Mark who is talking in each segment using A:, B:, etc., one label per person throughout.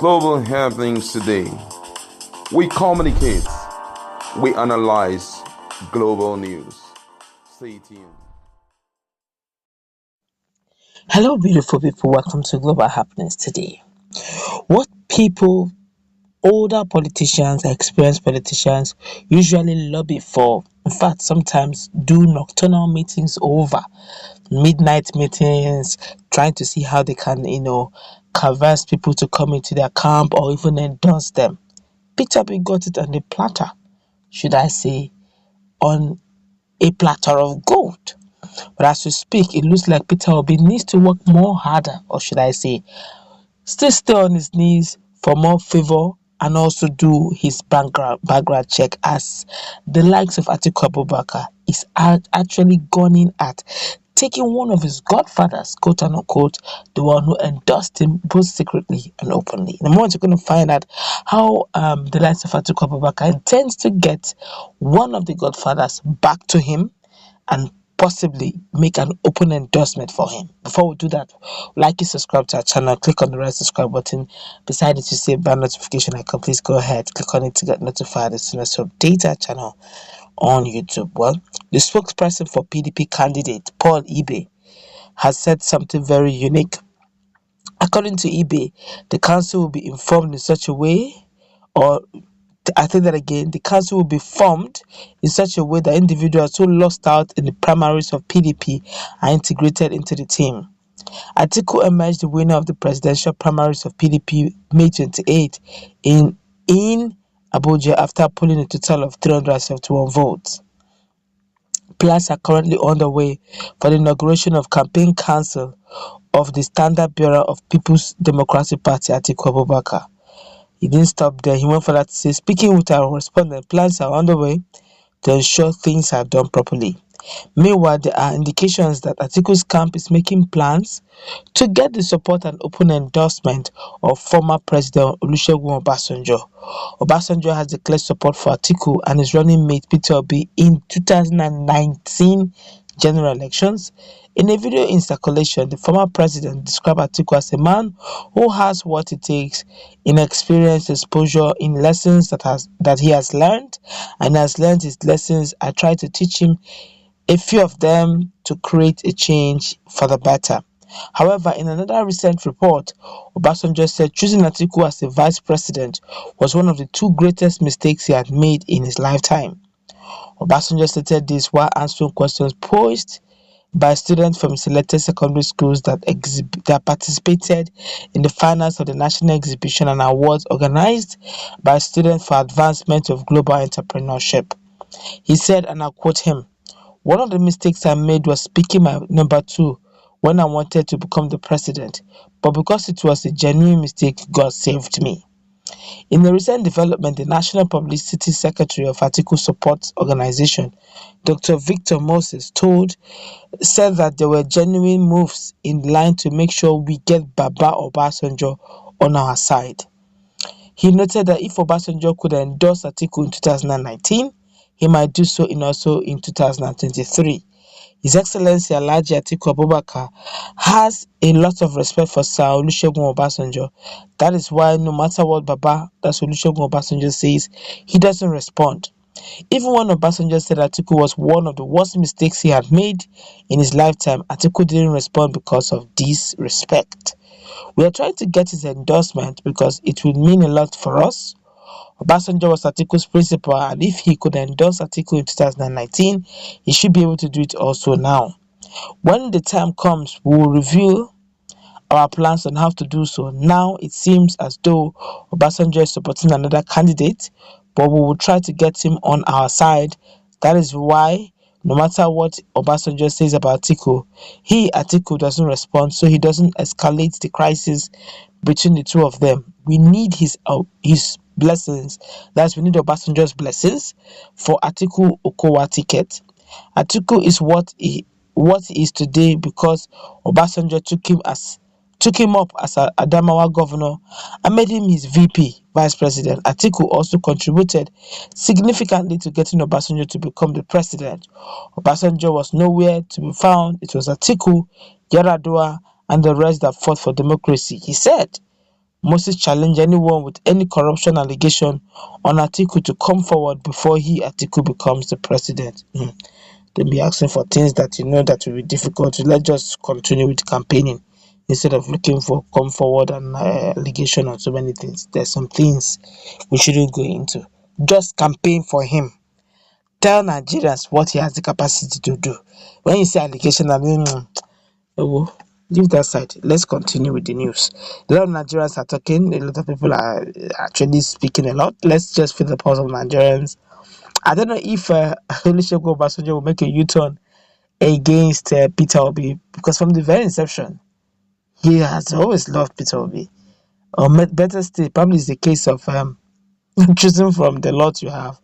A: global happenings today. We communicate, we analyze global news. Stay tuned.
B: Hello, beautiful people. Welcome to Global Happenings today. What people, older politicians, experienced politicians, usually lobby for, in fact, sometimes do nocturnal meetings over midnight meetings, trying to see how they can, converse people to come into their camp or even endorse them. Peter B got it on a platter, should I say, on a platter of gold. But as we speak, it looks like Peter Obi needs to work more harder, or should I say, still stay on his knees for more favor and also do his background check, as the likes of Atiku Abubakar is actually gunning at taking one of his godfathers, quote unquote, the one who endorsed him both secretly and openly. In a moment, you're going to find out how the likes of Atiku Abubakar intends to get one of the godfathers back to him and possibly make an open endorsement for him. Before we do that, like and subscribe to our channel, click on the red subscribe button beside it to see a bell notification icon. Please go ahead, click on it to get notified as soon as we update our channel on YouTube. Well, the spokesperson for PDP candidate Paul Ibe has said something very unique. According to Ibe, the council will be informed in such a way, or I think that again, the council will be formed in such a way that individuals who lost out in the primaries of PDP are integrated into the team. Atiku emerged the winner of the presidential primaries of PDP May 28 in Abuja after polling a total of 371 votes. Plans are currently underway for the inauguration of campaign council of the standard bearer of People's Democratic Party, Atiku Abubakar. He didn't stop there. He went further to say, speaking with our respondent, plans are underway to ensure things are done properly. Meanwhile, there are indications that Atiku's camp is making plans to get the support and open endorsement of former President Olusegun Obasanjo. Obasanjo has declared support for Atiku and his running mate Peter Obi in 2019 general elections. In a video in circulation, the former president described Atiku as a man who has what it takes in experience, exposure, in lessons that he has learned, and has learned his lessons. I try to teach him a few of them to create a change for the better. However, in another recent report, Obasanjo said choosing Atiku as the vice president was one of the two greatest mistakes he had made in his lifetime. Obasanjo stated this while answering questions posed by students from selected secondary schools that participated in the finals of the National Exhibition and Awards organized by Students for Advancement of Global Entrepreneurship. He said, and I'll quote him, "One of the mistakes I made was picking my number 2 when I wanted to become the president, but because it was a genuine mistake, God saved me." In a recent development, the National Publicity Secretary of Atiku Support Organization, Dr. Victor Moses, said that there were genuine moves in line to make sure we get Baba Obasanjo on our side. He noted that if Obasanjo could endorse Atiku in 2019, he might do so also in 2023. His Excellency Alhaji Atiku Abubakar has a lot of respect for Sir Olusegun Obasanjo. That is why no matter what Baba, that's Olusegun Obasanjo, says, he doesn't respond. Even when Obasanjo said Atiku was one of the worst mistakes he had made in his lifetime, Atiku didn't respond because of disrespect. We are trying to get his endorsement because it will mean a lot for us. Obasanjo was Atiku's principal, and if he could endorse Atiku in 2019, he should be able to do it also now. When the time comes, we will reveal our plans on how to do so. Now it seems as though Obasanjo is supporting another candidate, but we will try to get him on our side. That is why no matter what Obasanjo says about Atiku, Atiku doesn't respond, so he doesn't escalate the crisis between the two of them. We need his blessings. That's, we need Obasanjo's blessings for Atiku Okowa ticket. Atiku is what he is today because Obasanjo took him up as a Adamawa governor and made him his VP, vice president. Atiku also contributed significantly to getting Obasanjo to become the president. Obasanjo was nowhere to be found. It was Atiku, Yar'Adua, and the rest that fought for democracy. He said, Moses challenged anyone with any corruption allegation on Atiku to come forward before Atiku, becomes the president. Don't be asking for things that you know that will be difficult. Let's just continue with campaigning instead of looking for come forward and allegation on so many things. There's some things we shouldn't go into. Just campaign for him. Tell Nigerians what he has the capacity to do. When you say allegation, I mean, well, leave that side. Let's continue with the news. A lot of Nigerians are talking. A lot of people are actually speaking a lot. Let's just feel the pulse of Nigerians. I don't know if Olusegun Obasanjo will make a U-turn against Peter Obi, because from the very inception, he has always loved Peter Obi. Or better still, probably it's the case of choosing from the lot you have.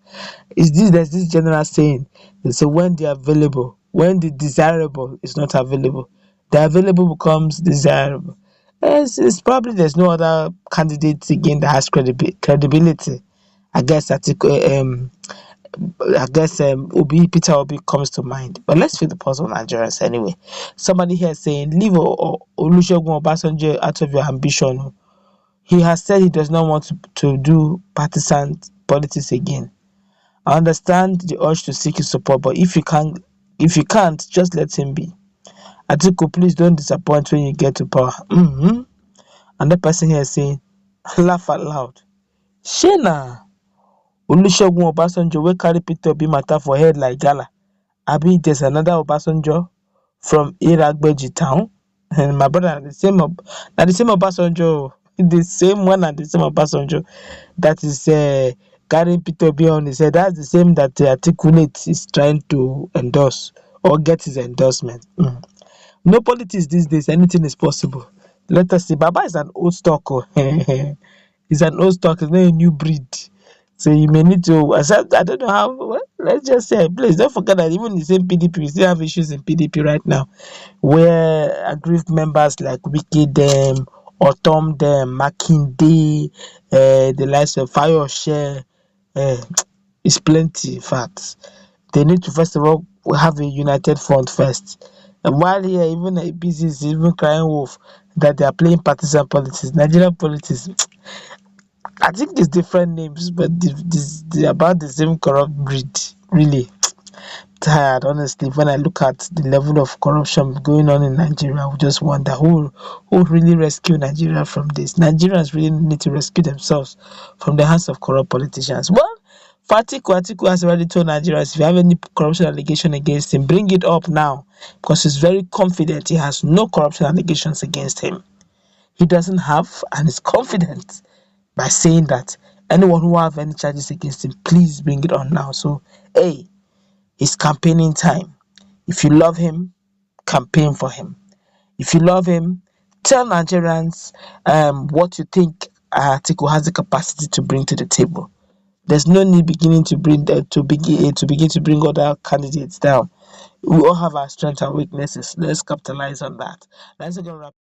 B: There's this general saying, they say when the available, when the desirable is not available, the available becomes desirable. It's probably there's no other candidate again that has credibility. I guess Peter Obi comes to mind. But let's feel the pulse of Nigerians anyway. Somebody here saying, leave Olusegun Obasanjo out of your ambition. He has said he does not want to do partisan politics again. I understand the urge to seek his support, but if you can't, just let him be. Atiku, please don't disappoint when you get to power. And the person here saying, laugh out loud. Shena Olusegun Obasanjo wey carry Peter Obi matter for head like gala. Abi there's another Obasanjo from Iragbeji town. And my brother, the same Obasanjo, the same one and the same Obasanjo that is carrying Peter Obi on his head. That's the same that Atiku is trying to endorse or get his endorsement. No politics these days, anything is possible. Let us see. Baba is an old stock. He's an old stock, he's not a new breed. So you may need to accept. I don't know how. Well, let's just say, please don't forget that even the same PDP, we still have issues in PDP right now, where aggrieved members like Wiki them, Otom them, Makinde, the likes of Fayoshe, it's plenty. In fact, they need to first of all have a united front first. And while here, even APC is even crying wolf that they are playing partisan politics, Nigerian politics. I think it's different names, but they're about the same corrupt breed. Really tired, honestly. When I look at the level of corruption going on in Nigeria, I would just wonder who will really rescue Nigeria from this. Nigerians really need to rescue themselves from the hands of corrupt politicians. Well, Atiku has already told Nigerians, if you have any corruption allegation against him, bring it up now, because he's very confident he has no corruption allegations against him. He doesn't have, and is confident by saying that anyone who have any charges against him, please bring it on now. So, hey, it's campaigning time. If you love him, campaign for him. If you love him, tell Nigerians what you think Atiku has the capacity to bring to the table. There's no need beginning to begin to bring other candidates down. We all have our strengths and weaknesses. Let's capitalize on that. Let's go wrap.